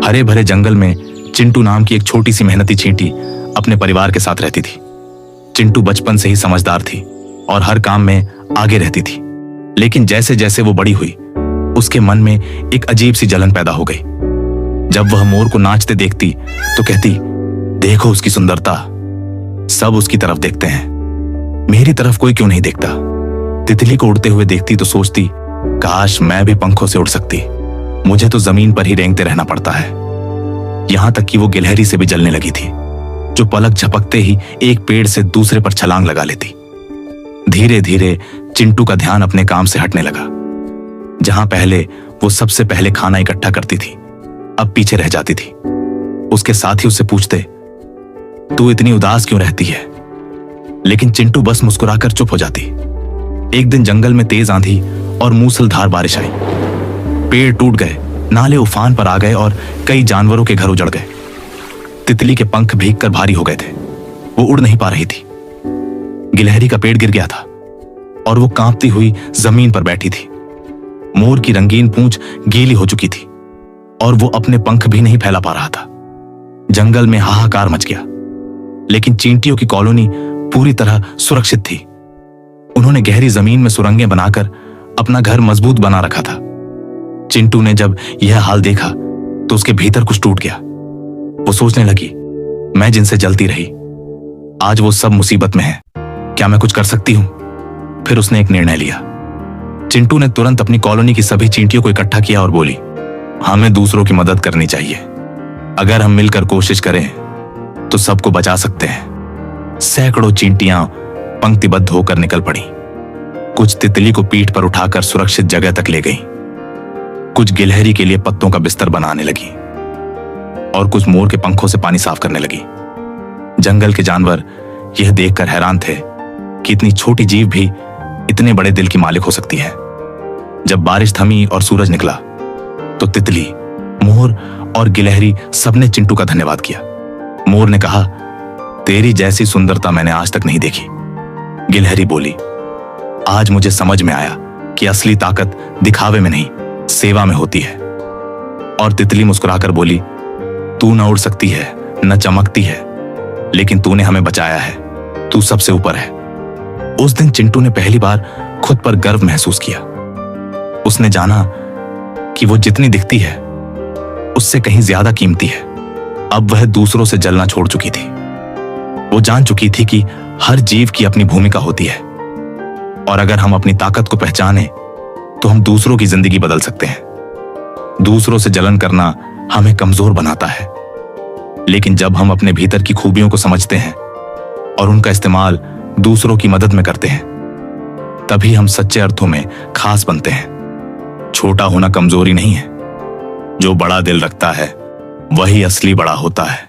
हरे भरे जंगल में चिंटू नाम की एक छोटी सी मेहनती चींटी अपने परिवार के साथ रहती थी। चिंटू बचपन से ही समझदार थी और हर काम में आगे रहती थी। लेकिन जैसे जैसे वो बड़ी हुई, उसके मन में एक अजीब सी जलन पैदा हो गई। जब वह मोर को नाचते देखती तो कहती, देखो उसकी सुंदरता, सब उसकी तरफ देखते हैं, मेरी तरफ कोई क्यों नहीं देखता। तितली को उड़ते हुए देखती तो सोचती, काश मैं भी पंखों से उड़ सकती, मुझे तो जमीन पर ही रेंगते रहना पड़ता है। यहां तक कि वो गिलहरी से भी जलने लगी थी, जो पलक झपकते ही एक पेड़ से दूसरे पर छलांग लगा लेती। धीरे धीरे चिंटू का ध्यान अपने काम से हटने लगा। जहां पहले वो सबसे पहले खाना इकट्ठा करती थी, अब पीछे रह जाती थी। उसके साथी उससे पूछते, तू इतनी उदास क्यों रहती है? लेकिन चिंटू बस मुस्कुराकर चुप हो जाती। एक दिन जंगल में तेज आंधी और मूसलधार बारिश आई। पेड़ टूट गए, नाले उफान पर आ गए और कई जानवरों के घर उजड़ गए। तितली के पंख भीगकर भारी हो गए थे, वो उड़ नहीं पा रही थी। गिलहरी का पेड़ गिर गया था और वो कांपती हुई जमीन पर बैठी थी। मोर की रंगीन पूंछ गीली हो चुकी थी और वो अपने पंख भी नहीं फैला पा रहा था। जंगल में हाहाकार मच गया, लेकिन चींटियों की कॉलोनी पूरी तरह सुरक्षित थी। उन्होंने गहरी जमीन में सुरंगें बनाकर अपना घर मजबूत बना रखा था। चिंटू ने जब यह हाल देखा तो उसके भीतर कुछ टूट गया। वो सोचने लगी, मैं जिनसे जलती रही, आज वो सब मुसीबत में है, क्या मैं कुछ कर सकती हूं? फिर उसने एक निर्णय लिया। चिंटू ने तुरंत अपनी कॉलोनी की सभी चींटियों को इकट्ठा किया और बोली, हमें दूसरों की मदद करनी चाहिए। अगर हम मिलकर कोशिश करें तो सबको बचा सकते हैं। सैकड़ों चींटियां पंक्तिबद्ध होकर निकल पड़ी। कुछ तितली को पीठ पर उठाकर सुरक्षित जगह तक ले गई, कुछ गिलहरी के लिए पत्तों का बिस्तर बनाने लगी और कुछ मोर के पंखों से पानी साफ करने लगी। जंगल के जानवर यह देखकर हैरान थे कि इतनी छोटी जीव भी इतने बड़े दिल की मालिक हो सकती है। जब बारिश थमी और सूरज निकला तो तितली, मोर और गिलहरी सबने चिंटू का धन्यवाद किया। मोर ने कहा, तेरी जैसी सुंदरता मैंने आज तक नहीं देखी। गिलहरी बोली, आज मुझे समझ में आया कि असली ताकत दिखावे में नहीं, सेवा में होती है। और तितली मुस्कुराकर बोली, तू न उड़ सकती है, न चमकती है, लेकिन तूने हमें बचाया है, तू सबसे ऊपर है। उस दिन चिंटू ने पहली बार खुद पर गर्व महसूस किया। उसने जाना कि वो जितनी दिखती है उससे कहीं ज्यादा कीमती है। अब वह दूसरों से जलना छोड़ चुकी थी। वो जान चुकी थी कि हर जीव की अपनी भूमिका होती है और अगर हम अपनी ताकत को पहचाने तो हम दूसरों की जिंदगी बदल सकते हैं। दूसरों से जलन करना हमें कमजोर बनाता है, लेकिन जब हम अपने भीतर की खूबियों को समझते हैं और उनका इस्तेमाल दूसरों की मदद में करते हैं, तभी हम सच्चे अर्थों में खास बनते हैं। छोटा होना कमजोरी नहीं है, जो बड़ा दिल रखता है वही असली बड़ा होता है।